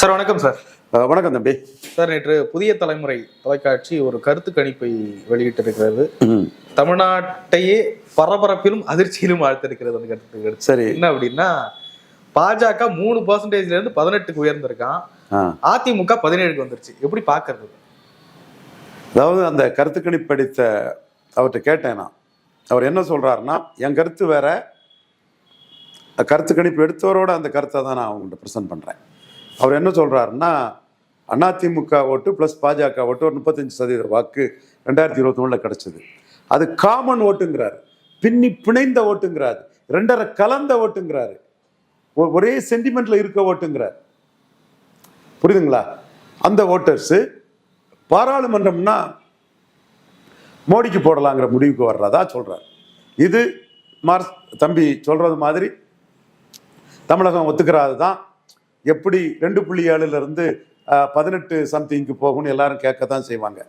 Sir வணக்கம் sir. வணக்கம் தம்பி. சார், நேற்று புதிய தலைமுறை தொலைக்காட்சி ஒரு கருத்து கணிப்பை வெளியிட்டிருக்கிறது. தமிழ்நாட்டையே பரபரப்பிலும் அதிர்ச்சியிலும் ஆழ்த்திருக்கிறது அந்த கருத்து. சரி, என்ன அப்படின்னா, பாஜக 3% இருந்து 18க்கு உயர்ந்திருக்கான், அதிமுக 17க்கு வந்துருச்சு. எப்படி பாக்குறது? அதாவது அந்த கருத்து கணிப்பு படித்த அவர்கிட்ட கேட்டேன் நான். அவர் என்ன சொல்றாருன்னா, என் கருத்து வேற, கருத்து கணிப்பு எடுத்தவரோட அந்த கருத்தை தான் நான் அவங்கள்ட்ட ப்ரெசென்ட் பண்றேன். அவர் என்ன சொல்றாருன்னா, அதிமுக ஓட்டு பிளஸ் பாஜக ஓட்டு ஒரு 35% வாக்கு 2021 கிடைச்சது. அது காமன் ஓட்டுங்கிறாரு, பின்னி பிணைந்த ஓட்டுங்கிறாரு, ரெண்டரை கலந்த ஓட்டுங்கிறாரு, ஒரே சென்டிமெண்ட்ல இருக்க ஓட்டுங்கிறார். புரியுதுங்களா? அந்த ஓட்டர்ஸ் பாராளுமன்றம்னா மோடிக்கு போடலாங்கிற முடிவுக்கு வர்றதா சொல்றாரு. இது தம்பி சொல்றது மாதிரி தமிழகம் ஒத்துக்கிறாது தான். எப்படி 2.7 இருந்து 18 சம்திங்க்கு போகும்னு எல்லாரும் கேட்கத்தான் செய்வாங்க.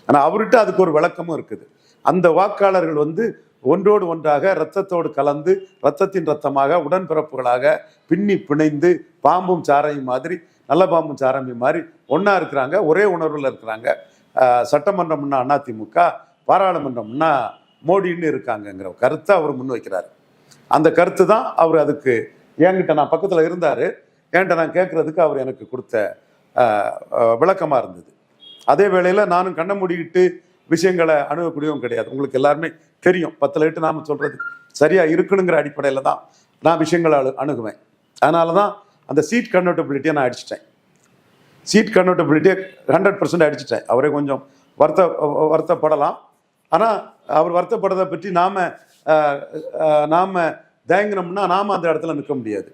ஆனால் அவர்கிட்ட அதுக்கு ஒரு விளக்கமும் இருக்குது. அந்த வாக்காளர்கள் ஒன்றோடு ஒன்றாக இரத்தத்தோடு கலந்து இரத்தத்தின் ரத்தமாக உடன்பிறப்புகளாக பின்னி பிணைந்து பாம்பும் சாரையும் மாதிரி, நல்ல பாம்பும் சாரமையும் மாதிரி ஒன்றா இருக்கிறாங்க, ஒரே உணர்வில் இருக்கிறாங்க. சட்டமன்றம்னா அதிமுக, பாராளுமன்றம்னா மோடின்னு இருக்காங்கங்கிற கருத்தை அவர் முன்வைக்கிறார். அந்த கருத்து தான் அவர் அதுக்கு என்கிட்ட, நான் பக்கத்தில் இருந்தார், என்கிட்ட நான் கேட்குறதுக்கு அவர் எனக்கு கொடுத்த விளக்கமாக இருந்தது. அதே வேளையில் நானும் கண்ணை மூடிக்கிட்டு விஷயங்களை அணுகக்கூடியவும் கிடையாது. உங்களுக்கு எல்லாருமே தெரியும், 10 லிட்டு நாம் சொல்கிறது சரியாக இருக்கணுங்கிற அடிப்படையில் தான் நான் விஷயங்களை அணுகுவேன். அதனால தான் அந்த சீட் கன்வெர்ட்டபிலிட்டியை நான் அடிச்சிட்டேன். சீட் கன்வெர்ட்டபிலிட்டியை 100% அடிச்சிட்டேன். அவரே கொஞ்சம் வருத்தப்படலாம். ஆனால் அவர் வருத்தப்படுறதை பற்றி நாம் தேங்கினோம்னா நாம் அந்த இடத்துல நிற்க முடியாது.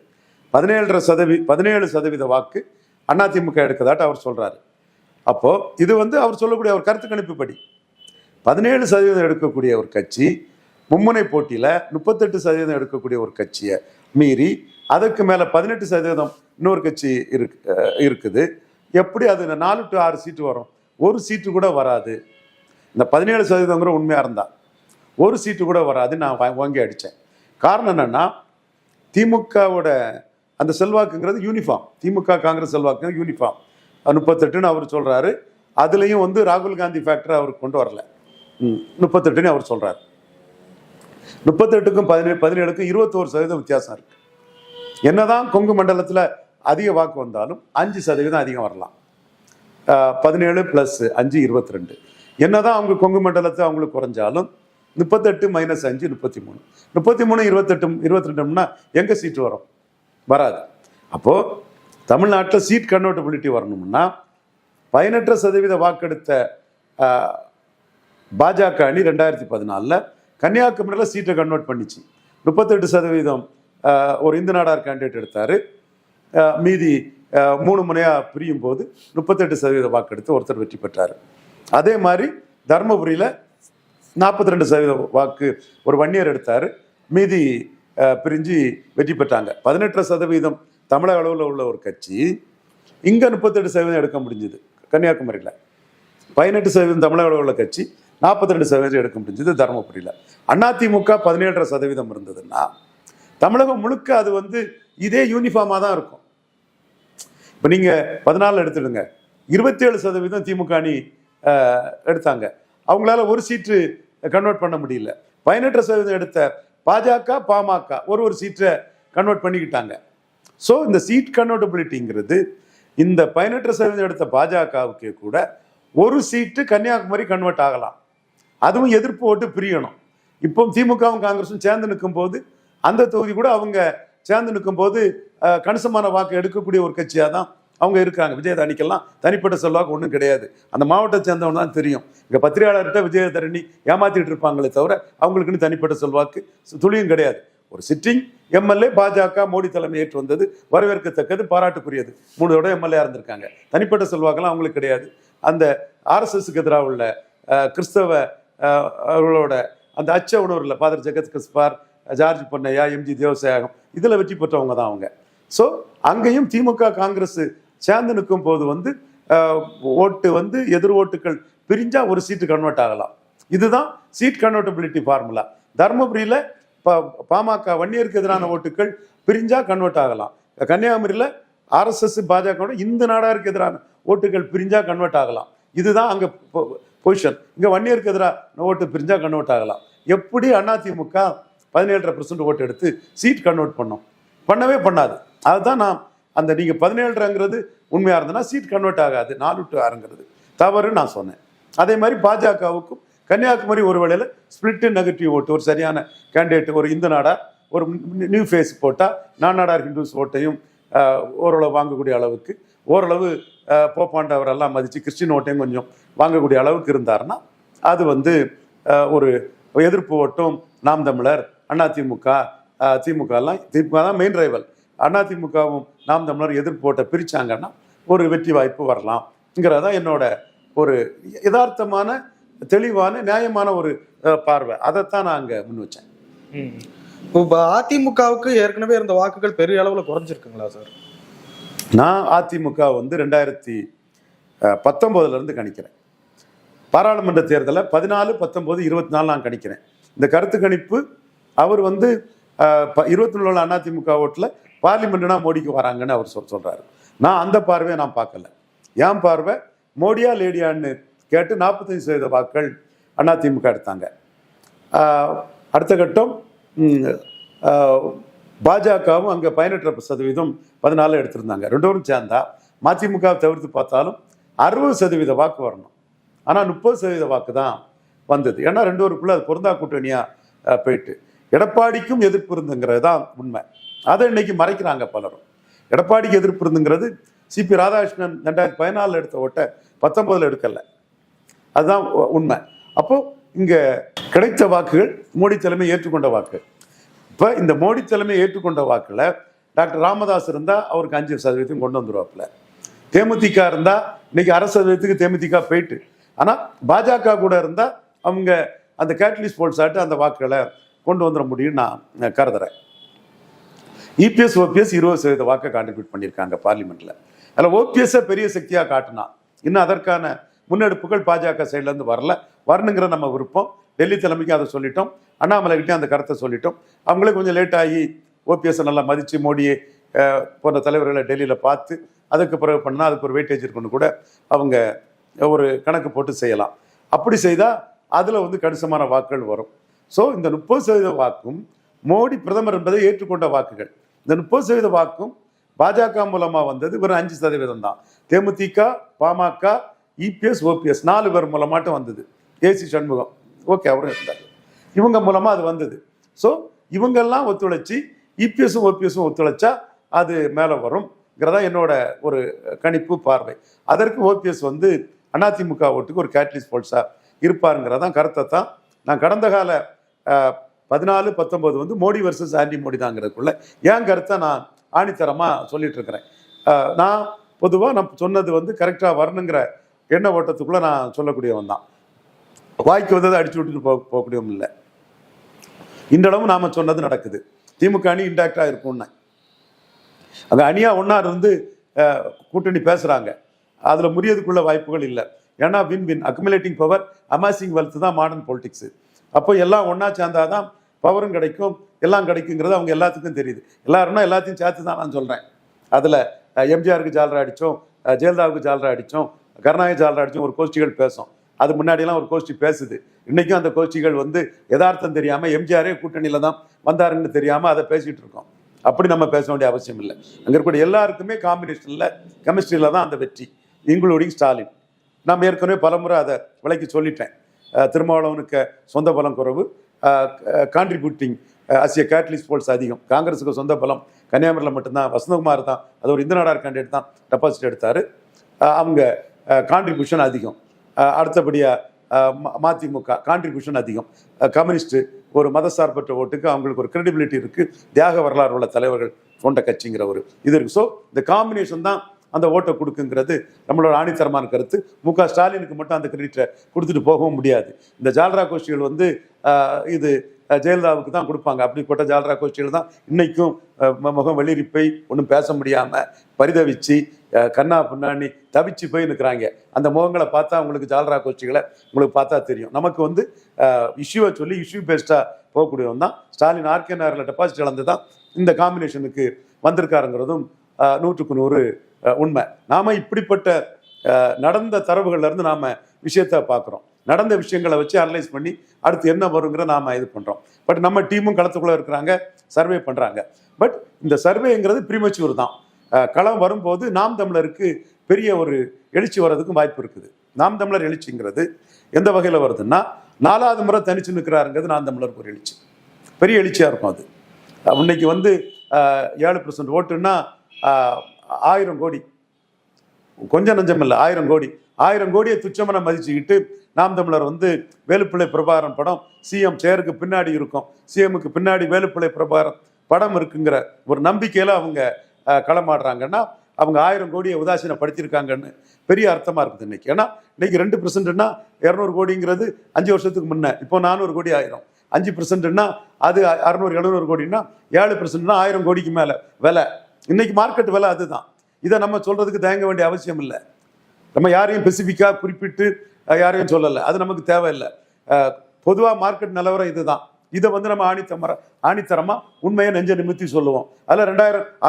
17% வாக்கு அதிமுக எடுக்கதாட்டு அவர் சொல்றாரு. அப்போ இது அவர் சொல்லக்கூடிய அவர் கருத்து கணிப்பு படி 17% எடுக்கக்கூடிய ஒரு கட்சி மும்முனை போட்டியில 38% எடுக்கக்கூடிய ஒரு கட்சியை மீறி அதற்கு மேல 18% இன்னொரு கட்சி இருக்குது. எப்படி அது 4 to 6 சீட்டு வரும்? ஒரு சீட்டு கூட வராது. இந்த 17% உண்மையா இருந்தா ஒரு சீட்டு கூட வராது. நான் வாங்கி அடித்தேன். காரணம் என்னன்னா, திமுகவோட அந்த செல்வாக்குங்கிறது யூனிஃபார்ம். திமுக காங்கிரஸ் செல்வாக்கு யூனிஃபார்ம். 38ன்னு அவர் சொல்றாரு. அதுலேயும் ராகுல் காந்தி ஃபேக்டர் அவர் கொண்டு வரல. 38ன்னு அவர் சொல்றாரு. 38க்கும் 17க்கும் 21% வித்தியாசம் இருக்கு. என்னதான் கொங்கு மண்டலத்தில் அதிக வாக்கு வந்தாலும் 5% அதிகம் வரலாம். 17 + 5 22. என்னதான் அவங்க கொங்கு மண்டலத்தை அவங்களுக்கு குறைஞ்சாலும் 38 - 5 33. 33 28 22ன்னா எங்க சீட்டு வரும்? வராது. அப்போ தமிழ்நாட்டில் சீட் கன்வெர்ட்டபிலிட்டி வரணும்னா 18% வாக்கெடுத்த பாஜக அணி 2014 கன்னியாகுமரியில் சீட்டை கன்வெர்ட் பண்ணிச்சு. 38% ஒரு இந்து நாடார் கேண்டிடேட் எடுத்தாரு. மீதி 3 முனையா பிரியும் போது 38% வாக்கெடுத்து ஒருத்தர் வெற்றி பெற்றார். அதே மாதிரி தர்மபுரியில் 42% வாக்கு ஒரு வன்னியர் எடுத்தார். மீதி பிரிஞ்சு வெற்றி பெற்றாங்க. 18% தமிழக அளவில் உள்ள ஒரு கட்சி இங்கே 38% எடுக்க முடிஞ்சுது. கன்னியாகுமரியில் 18% தமிழக அளவில் உள்ள கட்சி 42% எடுக்க முடிஞ்சது. தருமபுரியில் அதிமுக 17% இருந்ததுன்னா தமிழகம் முழுக்க அது இதே யூனிஃபார்மாக தான் இருக்கும். இப்போ நீங்கள் 14 எடுத்துடுங்க, 27% திமுக அணி எடுத்தாங்க. அவங்களால ஒரு சீட்டு கன்வெர்ட் பண்ண முடியல. 18% எடுத்த பாஜக பாமக ஒரு சீட்டை கன்வெர்ட் பண்ணிக்கிட்டாங்க. ஸோ இந்த சீட் கன்வெர்ட்டபிலிட்டிங்கிறது இந்த 18% எடுத்த பாஜகவுக்கு கூட ஒரு சீட்டு கன்னியாகுமரி கன்வெர்ட் ஆகலாம். அதுவும் எதிர்ப்பு ஓட்டு பிரியணும். இப்போ திமுகவும் காங்கிரஸும் சேர்ந்து நிற்கும் போது அந்த தொகுதி கூட அவங்க சேர்ந்து நிற்கும் போது கணிசமான வாக்கு எடுக்கக்கூடிய ஒரு கட்சியாக தான் அவங்க இருக்காங்க. விஜயதரணிக்கெல்லாம் தனிப்பட்ட செல்வாக்கு ஒன்றும் கிடையாது. அந்த மாவட்டத்தை சேர்ந்தவங்க தான் தெரியும். இங்கே பத்திரிகையாளர்கிட்ட விஜயதரணி ஏமாத்திட்டு இருப்பாங்களே தவிர அவங்களுக்குன்னு தனிப்பட்ட செல்வாக்கு துளியும் கிடையாது. ஒரு சிட்டிங் எம்எல்ஏ பாஜக மோடி தலைமை ஏற்று வந்தது வரவேற்கத்தக்கது, பாராட்டுக்குரியது. 3 தடவை எம்எல்ஏ இருந்திருக்காங்க. தனிப்பட்ட செல்வாக்கெல்லாம் அவங்களுக்கு கிடையாது. அந்த ஆர்எஸ்எஸ்க்கு எதிராக உள்ள கிறிஸ்தவ அவர்களோட அந்த அச்ச உணர்வில் ஃபாதர் ஜெகத் கிறிஸ்பார், ஜார்ஜ் பொன்னையா, எம்ஜி தேவசேகம் இதில் வெற்றி பெற்றவங்க தான் அவங்க. ஸோ அங்கேயும் திமுக காங்கிரஸ் சேர்ந்து நிற்கும் போது ஓட்டு எதிர் ஓட்டுகள் பிரிஞ்சா ஒரு சீட்டு கன்வெர்ட் ஆகலாம். இதுதான் சீட் கன்வெர்ட்டபிலிட்டி ஃபார்முலா. தர்மபுரியில் பாமக வன்னியருக்கு எதிரான ஓட்டுகள் பிரிஞ்சா கன்வெர்ட் ஆகலாம். கன்னியாகுமரியில் ஆர்எஸ்எஸ் பாஜக இந்த நாடாருக்கு எதிரான ஓட்டுகள் பிரிஞ்சா கன்வெர்ட் ஆகலாம். இதுதான் அங்க பொசிஷன். இங்க வன்னியருக்கு எதிராக ஓட்டு பிரிஞ்சா கன்வெர்ட் ஆகலாம். எப்படி அதிமுக 17.5% ஓட்டு எடுத்து சீட் கன்வெர்ட் பண்ணவே பண்ணாது. அதுதான் நான் அந்த நீங்க 17.5ங்கிறது உண்மையா இருந்ததுன்னா சீட் கன்வெர்ட் ஆகாது, 4-6ங்கிறது தவறு நான் சொன்னேன். அதே மாதிரி பாஜகவுக்கும் கன்னியாகுமரி ஒரு வேளையில ஸ்பிளிட் நெகட்டிவ் ஓட்டு, ஒரு சரியான கேண்டிடேட், ஒரு இந்து நாடா ஒரு நியூ ஃபேஸ் போட்டா நாடார் ஹிந்துஸ் ஓட்டையும் ஓரளவு வாங்கக்கூடிய அளவுக்கு, ஓரளவு போப்பாண்டவரெல்லாம் மதித்து கிறிஸ்டின் ஓட்டையும் கொஞ்சம் வாங்கக்கூடிய அளவுக்கு இருந்தாருன்னா அது ஒரு எதிர்ப்பு ஓட்டும். நாம் தமிழர், அதிமுக, திமுகலாம், திமுக தான் மெயின் ரைவல். அதிமுகவும் நாம் தமிழர் எதிர்ப்பு ஓட்டை பிரிச்சாங்கன்னா ஒரு வெற்றி வாய்ப்பு வரலாம்ங்கிறதான் என்னோட ஒரு யதார்த்தமான தெளிவான நியாயமான ஒரு பார்வை. அதைத்தான் நான் அங்க முன் வச்சேன். இப்போ அதிமுகவுக்கு ஏற்கனவே இருந்த வாக்குகள் பெரிய அளவுல குறைஞ்சிருக்குங்களா சார்? நான் அதிமுக 2019 இருந்து கணிக்கிறேன். பாராளுமன்ற தேர்தலில் 14, 19, 24 நான் கணிக்கிறேன். இந்த கருத்து கணிப்பு அவர் 24 அதிமுக ஓட்டுல பார்லிமெண்ட்னா மோடிக்கு வராங்கன்னு அவர் சொல்றாரு. நான் அந்த பார்வையை நான் பார்க்கல. என் பார்வை மோடியா லேடியான்னு கேட்டு 45% வாக்குகள் அதிமுக எடுத்தாங்க. அடுத்த கட்டம் பாஜகவும் அங்கே 18% 14 எடுத்திருந்தாங்க. ரெண்டோரும் சேர்ந்தா மதிமுக தவிர்த்து பார்த்தாலும் 60% வாக்கு வரணும். ஆனால் 30% வாக்கு தான் வந்தது. ஏன்னா ரெண்டோருக்குள்ள அது பொருந்தா கூட்டணியா போயிட்டு எடப்பாடிக்கும் எதிர்ப்பு இருந்துங்கிறது தான் உண்மை. அதை இன்னைக்கு மறைக்கிறாங்க பலரும். எடப்பாடிக்கு எதிர்ப்பு இருந்துங்கிறது சிபி ராதாகிருஷ்ணன் 2014 எடுத்த ஓட்டை 19 எடுக்கல, அதுதான் உண்மை. அப்போ இங்க கிடைத்த வாக்குகள் மோடி தலைமை ஏற்றுக்கொண்ட வாக்கு. இப்ப இந்த மோடி தலைமை ஏற்றுக்கொண்ட வாக்குல டாக்டர் ராமதாஸ் இருந்தா அவருக்கு 5% கொண்டு வந்துருவாப்புல. தேமுதிக இருந்தா இன்னைக்கு 1% தேமுதிக போயிட்டு, ஆனா பாஜக கூட இருந்தா அவங்க அந்த கேட்டலிஸ்ட் போல்ஸ் ஆட்டு அந்த வாக்குகளை கொண்டு வந்துட முடியும் நான் கருதுறேன். இபிஎஸ் ஓபிஎஸ் 20% வாக்கை கான்ட்ரிபியூட் பண்ணியிருக்காங்க பார்லிமெண்ட்ல. அதில் ஓபிஎஸ் பெரிய சக்தியா காட்டினா இன்னும் அதற்கான முன்னெடுப்புகள் பாஜக சைட்ல இருந்து வரணுங்கிற நம்ம விருப்பம். டெல்லி தலைமைக்கு அதை சொல்லிட்டோம், அண்ணாமலைகிட்டையும் அந்த கருத்தை சொல்லிட்டோம். அவங்களே கொஞ்சம் லேட் ஆகி ஓபிஎஸ் நல்லா மதிச்சு மோடியை போன்ற தலைவர்களை டெல்லியில பார்த்து அதுக்கு பிறகு பண்ணால் அதுக்கு ஒரு வெயிட்டேஜ் இருக்குன்னு கூட அவங்க ஒரு கணக்கு போட்டு செய்யலாம். அப்படி செய்தால் அதில் கணிசமான வாக்குகள் வரும். ஸோ இந்த 30% வாக்கும் மோடி பிரதமர் என்பதை ஏற்றுக்கொண்ட வாக்குகள். இந்த 30% வாக்கும் பாஜக மூலமா வந்தது வெறும் 5% தான். தேமுதிக, பாமக, இபிஎஸ், ஓபிஎஸ் 4 பேர் மூலமாட்டும் வந்தது. ஏசி சண்முகம் ஓகே அவரும் இருந்தார், இவங்க மூலமா அது வந்தது. ஸோ இவங்கெல்லாம் ஒத்துழைச்சி இபிஎஸும் ஓபிஎஸும் ஒத்துழைச்சா அது மேலே வரும்ங்கிறதா என்னோட ஒரு கணிப்பு பார்வை. அதற்கு ஓபிஎஸ் அதிமுக ஓட்டுக்கு ஒரு கேட்டலிஸ்ட் போல்ஸா இருப்பாருங்கிறதான் கருத்தை தான் நான் கடந்த கால 14, 19 மோடி வர்சஸ் ஆன்டி மோடி தாங்கிறதுக்குள்ள என் கருத்தை நான் ஆணித்தரமா சொல்லிட்டு இருக்கிறேன். நான் பொதுவாக நான் சொன்னது கரெக்டாக வரணுங்கிற எண்ண ஓட்டத்துக்குள்ள நான் சொல்லக்கூடியவன் தான். வாய்க்கு வந்ததை அடிச்சு விட்டுட்டு போகக்கூடியவன் இல்லை. இன்றளவும் நாம சொன்னது நடக்குது. திமுக அணி இன்டாக்டா இருக்கும்னு அங்க அணியா ஒன்னா இருந்து கூட்டணி பேசுறாங்க. அதுல முறியதுக்குள்ள வாய்ப்புகள் இல்லை. ஏன்னா win win accumulating power, amassing wealth தான் மாடர்ன் பொலிட்டிக்ஸ். அப்போ எல்லாம் ஒன்னா சேர்ந்தாதான் பவரும் கிடைக்கும், எல்லாம் கிடைக்குங்கிறது அவங்க எல்லாத்துக்கும் தெரியுது. எல்லாருன்னா எல்லாத்தையும் சேர்த்து தான் நான் சொல்றேன். அதுல எம்ஜிஆருக்கு ஜாலரா அடித்தோம், ஜெயலலிதாவுக்கு ஜாலரா அடித்தோம், கருணாநிதி ஜாலரா அடித்தோம், ஒரு கோஷ்டிகள் பேசும். அது முன்னாடியெல்லாம் ஒரு கோஷ்டி பேசுது. இன்னைக்கும் அந்த கோஷ்டிகள் யதார்த்தம் தெரியாம எம்ஜிஆரே கூட்டணியில தான் வந்தாருன்னு தெரியாம அதை பேசிட்டு இருக்கோம். அப்படி நம்ம பேச வேண்டிய அவசியம் இல்லை. அங்க இருக்கக்கூடிய எல்லாருக்குமே காம்பினேஷன்ல கெமிஸ்ட்ரியில தான் அந்த வெற்றி, இன்க்ளூடிங் ஸ்டாலின். நான் ஏற்கனவே பலமுறை அதை விலைக்கு சொல்லிட்டேன். திருமாவளவனுக்கு சொந்த பலம் குறைவு, கான்ட்ரிபியூட்டிங் அசிய கேட்டலிஸ்ட் போல்ஸ் அதிகம். காங்கிரஸுக்கு சொந்த பலம் கன்னியாகுமரியில் மட்டும்தான், வசந்தகுமார் தான், அது ஒரு இந்து நாடார் கேண்டிடேட் தான் டெபாசிட் எடுத்தாரு. அவங்க கான்ட்ரிபியூஷன் அதிகம். அடுத்தபடியாக மதிமுக கான்ட்ரிபியூஷன் அதிகம். கம்யூனிஸ்ட் ஒரு மதசார்பற்ற ஓட்டுக்கு அவங்களுக்கு ஒரு கிரெடிபிலிட்டி இருக்கு, தியாக வரலாறு உள்ள தலைவர்கள் கொண்ட கட்சிங்கிற ஒரு இது இருக்கு. ஸோ இந்த காம்பினேஷன் தான் அந்த ஓட்டை கொடுக்குங்கிறது நம்மளோட ஆணித்தரமான கருத்து. முக ஸ்டாலினுக்கு மட்டும் அந்த கிரெடிட்டை கொடுத்துட்டு போகவும் முடியாது. இந்த ஜால்ரா கோஷ்டிகள் இது ஜெயலலிதாவுக்கு தான் கொடுப்பாங்க. அப்படிப்பட்ட ஜால்ரா கோஷ்டிகள் தான் இன்னைக்கும் முகம் வெளிரிப்பை ஒன்றும் பேச முடியாம பரிதவிச்சு கண்ணா பின்னாடி தவிச்சு போய் நிற்கிறாங்க. அந்த முகங்களை பார்த்தா உங்களுக்கு ஜால்ரா கோஷ்டிகளை உங்களுக்கு பார்த்தா தெரியும். நமக்கு இஷ்யூவை சொல்லி இஷ்யூ பேஸ்டா போகக்கூடியவன் தான் ஸ்டாலின். ஆர்கே நகரில் டெபாசிட் இழந்து தான் இந்த காம்பினேஷனுக்கு வந்திருக்காருங்கிறதும் 100க்கு 100 உண்மை. நாம இப்படிப்பட்ட நடந்த தரவுகள்ல இருந்து நாம விஷயத்த பார்க்குறோம். நடந்த விஷயங்களை வச்சு அனலைஸ் பண்ணி அடுத்து என்ன வருங்கிற நாம இது பண்றோம். பட் நம்ம டீமும் களத்துக்குள்ள இருக்கிறாங்க, சர்வே பண்றாங்க. பட் இந்த சர்வேங்கிறது ப்ரீமெச்சூர் தான். களம் வரும்போது நாம் தமிழருக்கு பெரிய ஒரு எழுச்சி வர்றதுக்கும் வாய்ப்பு இருக்குது. நாம் தமிழர் எழுச்சிங்கிறது எந்த வகையில் வருதுன்னா, 4வது முறை தனிச்சு நிற்கிறாருங்கிறது நாம் தமிழருக்கு ஒரு எழுச்சி, பெரிய எழுச்சியா இருக்கும். அது இன்னைக்கு 7% ஓட்டுன்னா 1000 கோடி, கொஞ்சம் நஞ்சம் இல்லை, 1000 கோடி. 1000 கோடியை துச்சமன மதிச்சுக்கிட்டு நாம் தமிழர் வேலுப்பிள்ளை பிரபாகரன் படம் சிஎம் சேருக்கு பின்னாடி இருக்கும், சிஎம்முக்கு பின்னாடி வேலுப்பிள்ளை பிரபாகரன் படம் இருக்குங்கிற ஒரு நம்பிக்கையில அவங்க களமாடுறாங்கன்னா அவங்க 1000 கோடியை உதாசீனப்படுத்தியிருக்காங்கன்னு பெரிய அர்த்தமா இருக்குது இன்னைக்கு. ஏன்னா இன்னைக்கு 2%ன்னா 200 கோடிங்கிறது 5 வருஷத்துக்கு முன்ன, இப்போ 400 கோடி ஆயிரும். 5%ன்னா அது 600-700 கோடின்னா 7%ன்னா 1000 கோடிக்கு மேல விலை. இன்னைக்கு மார்க்கெட் விலை அதுதான். இதை நம்ம சொல்றதுக்கு தயங்க வேண்டிய அவசியம் இல்லை. நம்ம யாரையும் ஸ்பெசிஃபிக்கா குறிப்பிட்டு யாரையும் சொல்லலை, அது நமக்கு தேவையில்லை. பொதுவாக மார்க்கெட் நிலவரம் இதுதான். இதை நம்ம ஆணித்தரமா உண்மையை நெஞ்ச நிமித்தி சொல்லுவோம். அதில்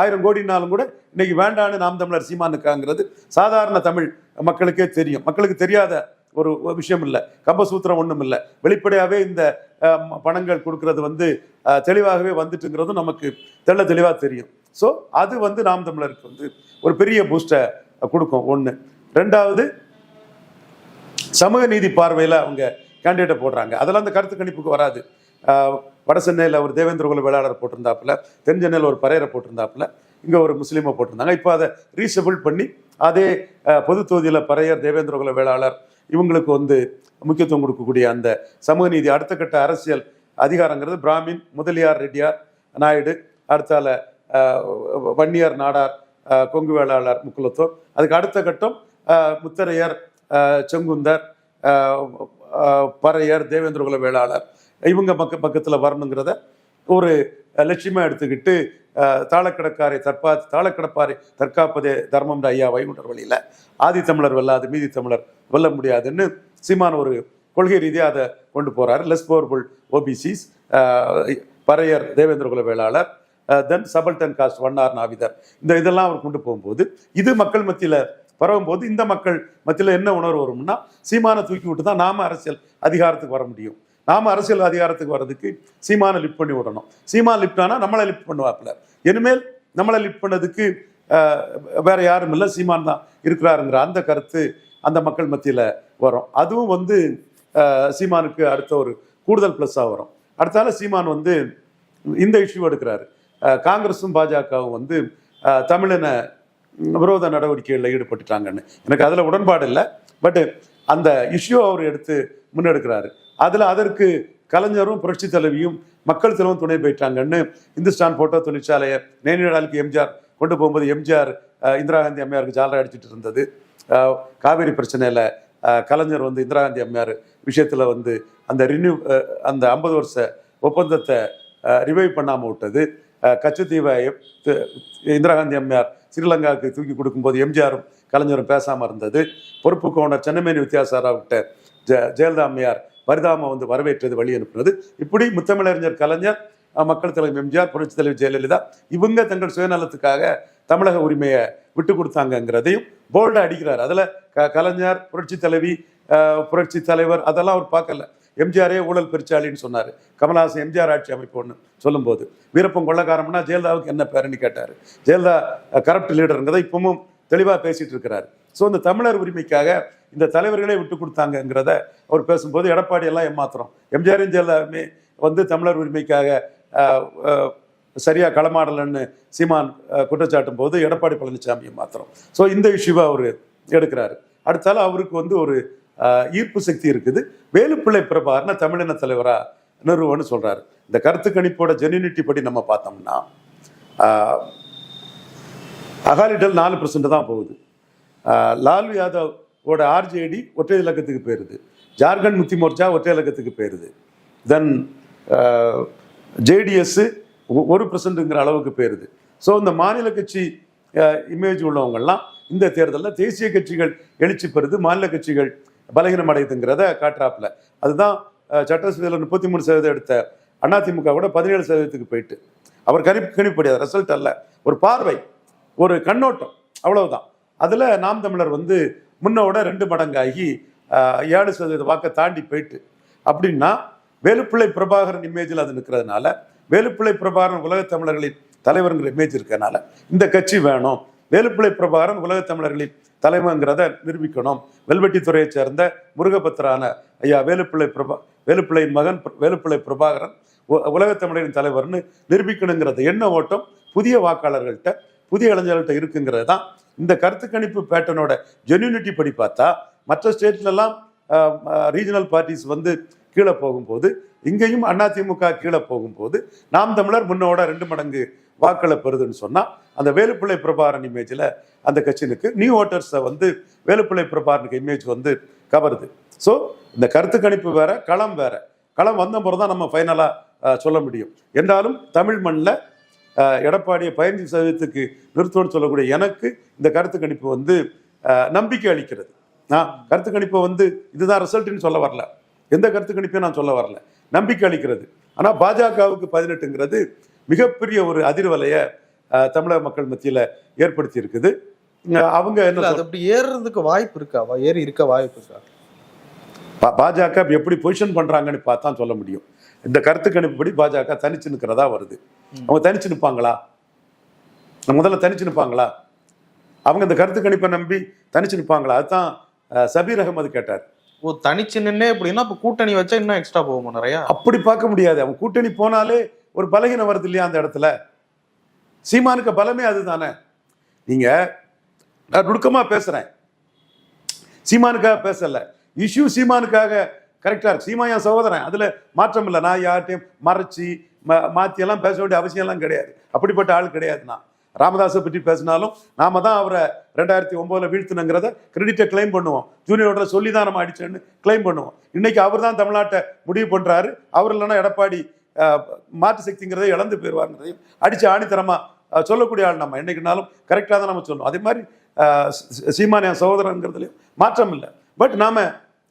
1000 கோடினாலும் கூட இன்னைக்கு வேண்டான்னு நாம் தமிழர் சீமானுக்காங்கிறது சாதாரண தமிழ் மக்களுக்கே தெரியும். மக்களுக்கு தெரியாத ஒரு விஷயம் இல்லை, கம்பசூத்திரம் ஒன்றும் இல்லை. வெளிப்படையாகவே இந்த பணங்கள் கொடுக்கறது தெளிவாகவே வந்துட்டுங்கிறதும் நமக்கு தெளிவாக தெரியும். ஸோ அது நாம் தமிழருக்கு ஒரு பெரிய பூஸ்டை கொடுக்கும். ஒன்று. 2வது, சமூக நீதி பார்வையில் அவங்க கேண்டிடேட்டை போடுறாங்க. அதெல்லாம் அந்த கருத்து கணிப்புக்கு வராது. வட சென்னையில் ஒரு தேவேந்திர குல வேளாளர் போட்டிருந்தாப்புல, தென் சென்னையில் ஒரு பறையரை போட்டிருந்தாப்புல, இங்கே ஒரு முஸ்லீமை போட்டிருந்தாங்க. இப்போ அதை ரீசபிள் பண்ணி அதே பொது தொகுதியில் பறையர், தேவேந்திர குல வேளாளர் இவங்களுக்கு முக்கியத்துவம் கொடுக்கக்கூடிய அந்த சமூக நீதி அடுத்த கட்ட அரசியல் அதிகாரங்கிறது பிராமின், முதலியார், ரெட்டியார், நாயுடு, அடுத்தால வன்னியர், நாடார், கொங்கு வேளாளர், முக்குலத்தோர். அதுக்கு அடுத்த கட்டம் முத்தரையர், செங்குந்தர், பறையர், தேவேந்திர குல வேளாளர் இவங்க பக்கத்தில் வரணுங்கிறத ஒரு லட்சியமாக எடுத்துக்கிட்டு தாளக்கடப்பாரை தற்காப்பதே தர்மம் ஐயா வைகுண்டர் வழியில் ஆதி தமிழர் வெல்லாது மீதி தமிழர் வெல்ல முடியாதுன்னு சீமான் ஒரு கொள்கை ரீதியாக அதை கொண்டு போறாரு. Less powerful OBCs, Paraiyar, Devendra குல வேளாளர், தென் சபல்டன் காஸ்ட், வண்ணார், நாவிதர், இதெல்லாம் அவர் கொண்டு போகும்போது இது மக்கள் மத்தியில் பரவும் போது இந்த மக்கள் மத்தியில் என்ன உணர்வு வரும்னா, சீமானை தூக்கி விட்டு தான் நாம அரசியல் அதிகாரத்துக்கு வர முடியும். நாம அரசியல் அதிகாரத்துக்கு வர்றதுக்கு சீமானை லிஃப்ட் பண்ணி விடணும். சீமான் லிஃப்ட் ஆனா நம்மளை லிஃப்ட் பண்ணுவாப்புல. இனிமேல் நம்மளை லிஃப்ட் பண்ணதுக்கு வேற யாரும் இல்லை, சீமான் தான் இருக்கிறாருங்கிற அந்த கருத்து அந்த மக்கள் மத்தியில வரும். அதுவும் சீமானுக்கு அடுத்த ஒரு கூடுதல் பிளஸ்ஸாக வரும். அடுத்தால சீமான் இந்த இஷ்யூ எடுக்கிறாரு. காங்கிரஸும் பாஜகவும் தமிழின விரோத நடவடிக்கைகளில் ஈடுபட்டுட்டாங்கன்னு எனக்கு அதில் உடன்பாடு இல்லை. பட் அந்த இஷ்யூ அவர் எடுத்து முன்னெடுக்கிறாரு. அதற்கு கலைஞரும் புரட்சி தலைவியும் மக்கள் செல்வம் துணை போயிட்டாங்கன்னு இந்துஸ்தான் போட்டோ தொழிற்சாலையை நேரடிக்கு எம்ஜிஆர் கொண்டு போகும்போது எம்ஜிஆர் இந்திரா காந்தி அம்மையாருக்கு ஜாலரா அடிச்சுட்டு இருந்தது. காவேரி பிரச்சனையில கலைஞர் இந்திரா காந்தி அம்மையார் விஷயத்துல அந்த அந்த 50 வருஷ ஒப்பந்தத்தை ரிவைவ் பண்ணாம விட்டது. கச்சத்தீவை இந்திரா காந்தி அம்மையார் ஸ்ரீலங்காவுக்கு தூக்கி கொடுக்கும்போது எம்ஜிஆரும் கலைஞரும் பேசாம இருந்தது. பொறுப்பு கவுண்டர் சென்னமேனி வித்யாசாராவிட்ட ஜெயலலிதா அம்மையார் பரிதாம வரவேற்றது, வழி அனுப்புறது. இப்படி முத்தமிழறிஞர் கலைஞர், மக்கள் தலைவர் எம்ஜிஆர், புரட்சி தலைவர் ஜெயலலிதா இவங்க தங்கள் சுயநலத்துக்காக தமிழக உரிமையை விட்டு கொடுத்தாங்கிறதையும் போல்டா அடிக்கிறார். அதுல கலைஞர், புரட்சி தலைவி, புரட்சி தலைவர் அதெல்லாம் அவர் பார்க்கல. எம்ஜிஆரே ஊழல் பெருச்சாளின்னு சொன்னார். கமல்ஹாசன் எம்ஜிஆர் ஆட்சி அமைப்பு ஒன்று சொல்லும்போது வீரப்பன் கொள்ளக்காரம்னா ஜெயலலிதாவுக்கு என்ன பேருன்னு கேட்டார். ஜெயலலிதா கரப்ட் லீடருங்கிறத இப்பவும் தெளிவாக பேசிட்டு இருக்கிறாரு. ஸோ இந்த தமிழர் உரிமைக்காக இந்த தலைவர்களே விட்டு கொடுத்தாங்கிறத அவர் பேசும்போது எடப்பாடி எல்லாம் ஏமாத்துறோம். எம்ஜிஆரையும் ஜெயலலிதாவுமே தமிழர் உரிமைக்காக சரியா களமாடலன்னு சீமான் குற்றச்சாட்டும் போது எடப்பாடி பழனிசாமி மாத்திரம். ஸோ இந்த இஷ்யூவை அவர் எடுக்கிறாரு. அடுத்தால அவருக்கு ஒரு ஈர்ப்பு சக்தி இருக்குது. வேலுப்பிள்ளை பிரபாகரனை தமிழின தலைவரா நிறுவன்னு சொல்றாரு. இந்த கருத்து கணிப்போட ஜெனினிட்டி படி நம்ம பார்த்தோம்னா அகாலிடல் 4% தான் போகுது. லாலு யாதவோட ஆர்ஜேடி ஒற்றை இலக்கத்துக்கு போயிருது. ஜார்க்கண்ட் முக்தி மோர்ச்சா ஒற்றை இலக்கத்துக்கு போயிருது. தென் ஜேடிஎஸ் 1%ங்கிற அளவுக்கு போயிருது. ஸோ இந்த மாநில கட்சி இமேஜ் உள்ளவங்கெல்லாம் இந்த தேர்தலில் தேசிய கட்சிகள் எழுச்சி பெறுது, மாநில கட்சிகள் பலகீனம் அடையுதுங்கிறத காட்டுறாப்புல. அதுதான் சட்டசபையில் 33% எடுத்த அதிமுக கூட 17% போயிட்டு அவர் கணிப்படியாது ரிசல்ட் அல்ல, ஒரு பார்வை. ஒரு கண்ணோட்டம், அவ்வளவுதான். அதுல நாம் தமிழர் வந்து முன்னோட 2 மடங்காகி 7% வாக்கை தாண்டி போயிட்டு, அப்படின்னா வேலுப்பிள்ளை பிரபாகரன் இமேஜில் அது நிற்கிறதுனால, வேலுப்பிள்ளை பிரபாகரன் உலகத் தமிழர்களின் தலைவருங்கிற இமேஜ் இருக்கனால இந்த கட்சி வேணும், வேலுப்பிள்ளை பிரபாகரன் உலகத் தமிழர்களின் தலைமைங்கிறத நிரூபிக்கணும், வெல்வெட்டித்துறையை சேர்ந்த முருகபத்திரான ஐயா வேலுப்பிள்ளையின் மகன் வேலுப்பிள்ளை பிரபாகரன் உலகத் தமிழரின் தலைவர்னு நிரூபிக்கணுங்கிறது எண்ண ஓட்டம் புதிய வாக்காளர்கள்ட்ட, புதிய இளைஞர்கள்ட்ட இருக்குங்கிறது தான். இந்த கருத்து கணிப்பு பேட்டர்னோட ஜென்யூனிட்டி படி பார்த்தா மற்ற ஸ்டேட்லலாம் ரீஜனல் பார்ட்டிஸ் வந்து கீழே போகும்போது, இங்கேயும் அதிமுக கீழே போகும்போது நாம் தமிழர் முன்னோட 2 மடங்கு வாக்களை பெறுதுன்னு சொன்னால், அந்த வேலுப்பிள்ளை பிரபாகரன் இமேஜில் அந்த கட்சினுக்கு நியூ ஓட்டர்ஸை வந்து வேலுப்பிள்ளை பிரபாகரனுக்கு இமேஜ் வந்து கவருது. ஸோ இந்த கருத்து கணிப்பு வேற, களம் வேற. களம் வந்த பிறகு தான் நம்ம ஃபைனலாக சொல்ல முடியும். என்றாலும் தமிழ் மண்ணில் எடப்பாடியை 15% நிறுத்தம்னு சொல்லக்கூடிய எனக்கு இந்த கருத்து கணிப்பு வந்து நம்பிக்கை அளிக்கிறது. நான் கருத்து கணிப்பை வந்து இதுதான் ரிசல்ட்னு சொல்ல வரல, எந்த கருத்து கணிப்பையும் நான் சொல்ல வரல, நம்பிக்கை அளிக்கிறது. ஆனால் பாஜகவுக்கு 18ங்கிறது மிகப்பெரிய ஒரு அதிர்வலையை தமிழக மக்கள் மத்தியில் ஏற்படுத்தி இருக்குது. அவங்க என்ன அப்படி ஏறுறதுக்கு வாய்ப்பு இருக்காவா? ஏறி இருக்க வாய்ப்பு இருக்கா? பாஜக எப்படி பொசிஷன் பண்றாங்கன்னு பார்த்தா சொல்ல முடியும். இந்த கருத்து கணிப்புப்படி பாஜக தனிச்சு நிற்கிறதா வருது. அவங்க தனிச்சு நிற்பாங்களா? முதல்ல தனிச்சு நிற்பாங்களா? அவங்க இந்த கருத்து கணிப்பை நம்பி தனிச்சு நிற்பாங்களா? அதுதான் சபீர் அகமது கேட்டார். ஓ, தனிச்சு நின்னே அப்படின்னா அப்ப கூட்டணி வச்சா இன்னும் எக்ஸ்ட்ரா போகுமா நிறையா? அப்படி பார்க்க முடியாது. அவங்க கூட்டணி போனாலே ஒரு பலகீனம் வருது இல்லையா அந்த இடத்துல. சீமானுக்கு பலமே அதுதானே. நீங்க நான் நுணுக்கமா பேசுறேன், சீமானுக்காக பேசல, இஷ்யூ சீமானுக்காக கரெக்டா இருக்கு. சீமா என் சகோதரன், அதுல மாற்றம் இல்லை. நான் யார்ட்டையும் மறைச்சி மாத்தி எல்லாம் பேச வேண்டிய அவசியம் எல்லாம் கிடையாது. அப்படிப்பட்ட ஆள் கிடையாது. நான் ராமதாஸை பற்றி பேசினாலும் நாம தான் அவரை 2009 வீழ்த்தினுங்கிறத கிரெடிட்டை கிளைம் பண்ணுவோம். ஜூனியரோட சொல்லி தான் நம்ம அடிச்சேன்னு கிளைம் பண்ணுவோம். இன்னைக்கு அவர் தான் தமிழ்நாட்டை முடிவு பண்றாரு. அவர் இல்லைன்னா எடப்பாடி மாற்று சக்திங்கிறதை இழந்து போயிடுவாருங்கிறதையும் அடிச்சு ஆணித்தரமா சொல்லக்கூடிய ஆள் நம்ம. என்னைக்குனாலும் கரெக்டாக தான் நம்ம சொல்லணும். அதே மாதிரி சீமானிய சகோதரங்கிறதுலையும் மாற்றம் இல்லை. பட் நாம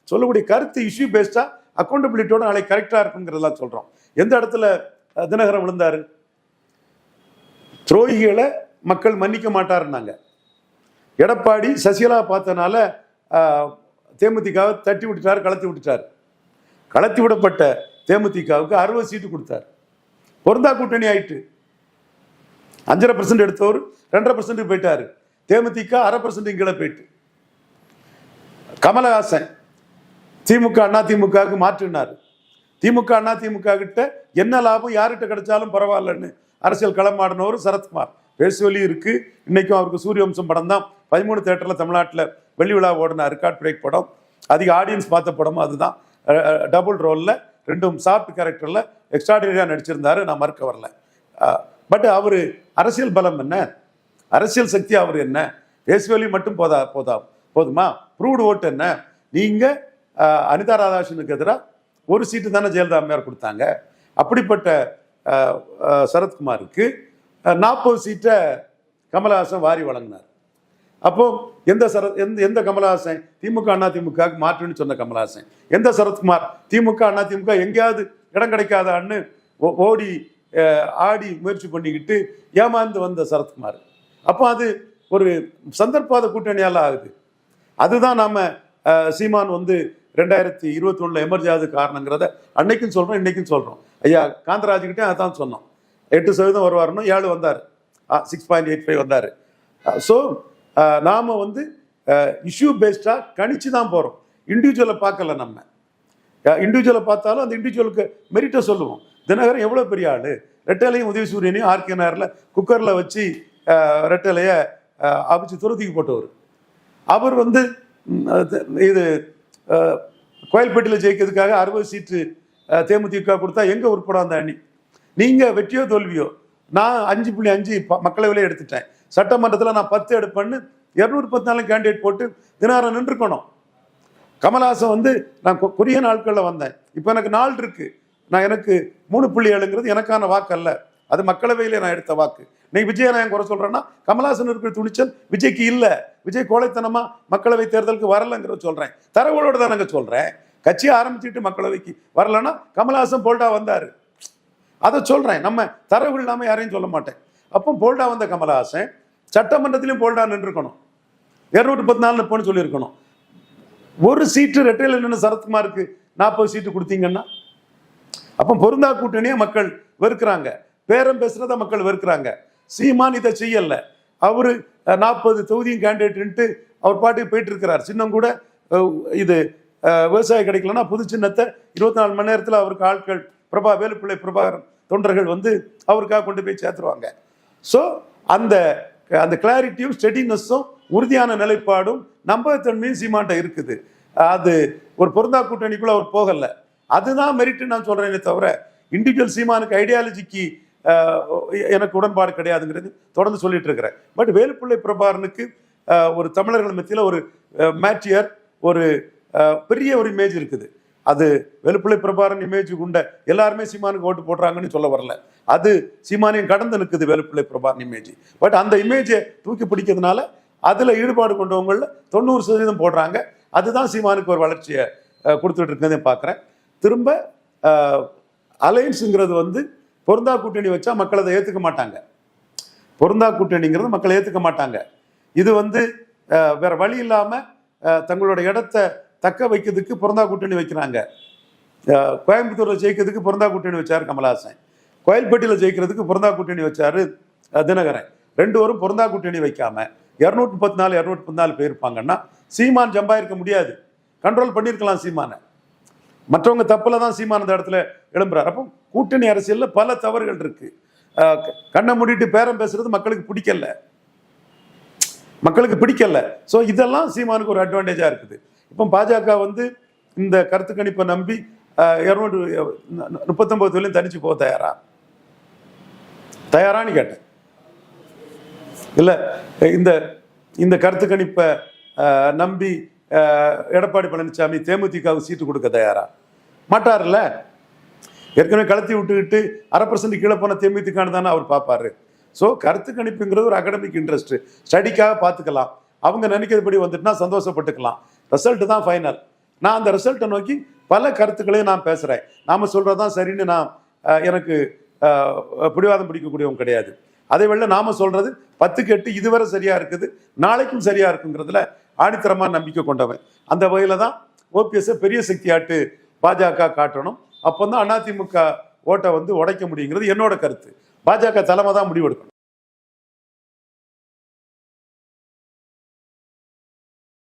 சொல்லக்கூடிய கருத்து இஷ்யூ பேஸ்டா அக்கௌண்டபிலிட்டியோட நாளைக்கு கரெக்டா இருக்குங்கிறதெல்லாம் சொல்றோம். எந்த இடத்துல தினகரன் விழுந்தாரு? துரோகிகளை மக்கள் மன்னிக்க மாட்டாருன்னாங்க. எடப்பாடி சசிகலா பார்த்தனால தேமுதிகவை தட்டி விட்டுட்டாரு, கலத்தி விட்டுட்டாரு. கலத்தி விடப்பட்ட தேமுதிகவுக்கு 60 சீட்டு கொடுத்தாரு. பொருந்தா கூட்டணி ஆயிட்டு 5.5% எடுத்தவர் 2.5% போயிட்டாரு. தேமுதிக 0.5% கீழே போயிட்டு. கமலஹாசன் திமுக அதிமுகவுக்கு மாற்றினார். திமுக அதிமுக கிட்ட என்ன லாபம் யார்கிட்ட கிடைச்சாலும் பரவாயில்லன்னு அரசியல் களமாடினவர் சரத்குமார். பேசுவலி இருக்கு. இன்னைக்கும் அவருக்கு சூரியவம்சம் படம் தான் 13 தியேட்டர்ல தமிழ்நாட்டில் வெள்ளி விழா ஓடின ரெக்கார்ட் பிரேக் படம். அதிக ஆடியன்ஸ் பார்த்த படமும் அதுதான். டபுள் ரோல்ல 2 சாஃப்ட் கேரக்டர்ல எக்ஸ்ட்ராடினரியா நடிச்சிருந்தாரு. நான் மறுக்க வரல. பட் அவரு அரசியல் பலம் என்ன, அரசியல் சக்தி அவர் என்ன? பேசுவலி மட்டும் போதுமா? ப்ரூவ்டு ஓட்டு என்ன? நீங்க அனிதா ராதாகிருஷ்ணனுக்கு எதிராக 1 சீட்டு தானே ஜெயலலிதா அம்மையார் கொடுத்தாங்க. அப்படிப்பட்ட சரத்குமாருக்கு 40 சீட்டை கமலஹாசன் வாரி வழங்கினார். அப்போ எந்த கமலஹாசன் திமுக அதிமுக மாற்றுன்னு சொன்ன கமலஹாசன், எந்த சரத்குமார் திமுக அதிமுக எங்கேயாவது இடம் கிடைக்காதான்னு ஓடி ஆடி முயற்சி பண்ணிக்கிட்டு ஏமாந்து வந்த சரத்குமார். அப்போ அது ஒரு சந்தர்ப்பாத கூட்டணியால ஆகுது. அதுதான் நாம சீமான் வந்து 2021 எமர்ஜி ஆகுது காரணங்கிறத அன்னைக்கும் சொல்றோம், இன்னைக்கும் சொல்றோம். ஐயா காந்தராஜுக்கிட்டே அதான் சொன்னோம். 8% வருவாருன்னு 7 வந்தார், 6.85 வந்தார். ஸோ நாம வந்து இஷ்யூ பேஸ்டா கணிச்சு தான் போறோம். இண்டிவிஜுவலை பார்க்கல. நம்ம இண்டிவிஜுவலை பார்த்தாலும் அந்த இண்டிவிஜுவலுக்கு மெரிட்டை சொல்லுவோம். தினகரன் எவ்வளோ பெரிய ஆளு, ரெட்டலையும் உதயசூரியனையும் ஆர்கே நகரில் குக்கரில் வச்சு ரெட்டலையை அவிச்சு துரத்திக்கு போட்டவர். அவர் வந்து இது கோயில்பேட்டில் ஜெயிக்கிறதுக்காக 60 சீட்டு தேமுதிக கொடுத்தா எங்கே உட்பட அந்த அணி? நீங்கள் வெற்றியோ தோல்வியோ, நான் 5.5 மக்களவையிலே எடுத்துட்டேன். சட்டமன்றத்தில் நான் 10 எடுப்பேன்னு 214 கேண்டிடேட் போட்டு தினகரன் நின்றுக்கணும். கமலஹாசன் வந்து நான் குறுகிய நாட்களில் வந்தேன், இப்போ எனக்கு 4 இருக்கு. எனக்கு 3.7ங்கிறது எனக்கான வாக்கு அல்ல, அது மக்களவையிலே நான் எடுத்த வாக்கு. இன்னைக்கு விஜய் நான் குறை சொல்றேன்னா கமலஹாசன் இருக்கிற துணிச்சல் விஜய்க்கு இல்லை. விஜய் கோழைத்தனமா மக்களவை தேர்தலுக்கு வரலங்கிறத சொல்றேன். தரவுகளோடு தான் நாங்கள் சொல்றேன். கட்சியை ஆரம்பிச்சுட்டு மக்களவைக்கு வரலன்னா கமலஹாசன் போல்டா வந்தாரு, அதை சொல்றேன். நம்ம தரவுகள் இல்லாமல் யாரையும் சொல்ல மாட்டேன். அப்போ போல்டா வந்த கமலஹாசன் சட்டமன்றத்திலையும் போல்டா நின்றுக்கணும், 214 போன்னு சொல்லியிருக்கணும். ஒரு சீட்டு ரெட்டையில நின்று சரத்குமாருக்கு 40 சீட்டு கொடுத்தீங்கன்னா, அப்போ பொருந்தா கூட்டணியை மக்கள் வெறுக்கிறாங்க, பேரம் பேசுறத மக்கள் வெறுக்கிறாங்க. சீமான் இதை செய்யல, அவரு 40 தொகுதியும் கேண்டிடேட்டு அவர் பாட்டுக்கு போயிட்டு இருக்கிறார். சின்னம் கூட இது விவசாய கிடைக்கலன்னா புது சின்னத்தை 24 மணி நேரத்தில் அவருக்கு ஆட்கள் வேலுப்பிள்ளை பிரபாகரன் தொண்டர்கள் வந்து அவருக்காக கொண்டு போய் சேர்த்துருவாங்க. ஸோ அந்த அந்த கிளாரிட்டியும் ஸ்டெடினஸும் உறுதியான நிலைப்பாடும் நம்பகத்தன்மையும் சீமான்ட்ட இருக்குது. அது ஒரு பொருந்தா கூட்டணிக்குள்ள அவர் போகல, அதுதான் மெரிட்டு நான் சொல்றேனே தவிர இண்டிவிஜுவல் சீமானுக்கு ஐடியாலஜிக்கு எனக்கு உடன்பாடு கிடையாதுங்கிறது தொடர்ந்து சொல்லிட்டு இருக்கிறேன். பட் வேலுப்பிள்ளை பிரபாகரனுக்கு ஒரு தமிழர்கள் மத்தியில் ஒரு மேட்சியர், ஒரு பெரிய ஒரு இமேஜ் இருக்குது. அது வேலுப்பிள்ளை பிரபாகரன் இமேஜ் கொண்ட எல்லாருமே சீமானுக்கு ஓட்டு போடுறாங்கன்னு சொல்ல வரல, அது சீமானையும் கடந்து நிற்குது வேலுப்பிள்ளை பிரபாகரன் இமேஜ். பட் அந்த இமேஜை தூக்கி பிடிக்கிறதுனால அதில் ஈடுபாடு கொண்டவங்களில் 90% போடுறாங்க. அதுதான் சீமானுக்கு ஒரு வளர்ச்சியை கொடுத்துட்டு இருக்கிறதையும் பார்க்குறேன். திரும்ப அலையன்ஸுங்கிறது வந்து பொருந்தா கூட்டணி வச்சா மக்கள் அதை ஏற்றுக்க மாட்டாங்க. பொருந்தா கூட்டணிங்கிறது மக்கள் ஏற்றுக்க மாட்டாங்க. இது வந்து வேற வழி இல்லாமல் தங்களோட இடத்த தக்க வைக்கிறதுக்கு பொருந்தா கூட்டணி வைக்கிறாங்க. கோயம்புத்தூரில் ஜெயிக்கிறதுக்கு பொருந்தா கூட்டணி வச்சார் கமலஹாசன், கோயில்பட்டியில் ஜெயிக்கிறதுக்கு பொருந்தா கூட்டணி வச்சாரு தினகரன். 2 பேரும் பொருந்தா கூட்டணி வைக்காம 234 214 போயிருப்பாங்கன்னா சீமான் ஜம்பா இருக்க முடியாது, கண்ட்ரோல் பண்ணியிருக்கலாம் சீமானை. மற்றவங்க தப்புல தான் சீமான் அந்த இடத்துல எழும்புறாரு. அப்போ கூட்டணி அரசியலில் பல தவறுகள் இருக்கு. கண்ணை மூடிட்டு பேரம் பேசுறது மக்களுக்கு பிடிக்கல. ஸோ இதெல்லாம் சீமானுக்கு ஒரு அட்வான்டேஜாக இருக்குது. இப்போ பாஜக வந்து இந்த கருத்து கணிப்பை நம்பி 239 தொழிலும் தனிச்சு போக தயாரான்னு கேட்டேன். இல்லை இந்த கருத்து கணிப்பை நம்பி எடப்பாடி பழனிசாமி தேமுதிகவுக்கு சீட்டு கொடுக்க தயாரா? மாட்டார்ல. ஏற்கனவே கலத்தி விட்டுக்கிட்டு 1% கீழே போன தேமுதிகான்னு தானே அவர் பார்ப்பாரு. ஸோ கருத்து கணிப்புங்கிறது ஒரு அகடமிக் இன்ட்ரெஸ்ட், ஸ்டடிக்காக பார்த்துக்கலாம். அவங்க நினைக்கிறதுபடி வந்துட்டுனா சந்தோஷப்பட்டுக்கலாம். ரிசல்ட் தான் ஃபைனல். நான் அந்த ரிசல்ட்டை நோக்கி பல கருத்துக்களையும் நான் பேசுகிறேன். நாம் சொல்கிறதான் சரின்னு நான் எனக்கு பிடிவாதம் பிடிக்கக்கூடியவங்க கிடையாது. அதே வேளை நாம் சொல்கிறது 10க்கு 8 இதுவரை சரியாக இருக்குது, நாளைக்கும் சரியாக இருக்குங்கிறதுல ஆணித்தரமாக நம்பிக்கை கொண்டவன். அந்த வகையில் தான் ஓபிஎஸ்ஸை பெரிய சக்தியாட்டு பாஜக காட்டணும். அப்போ தான் அதிமுக ஓட்டை வந்து உடைக்க முடியுங்கிறது என்னோட கருத்து. பாஜக தலைமை தான் முடிவெடுக்கணும்.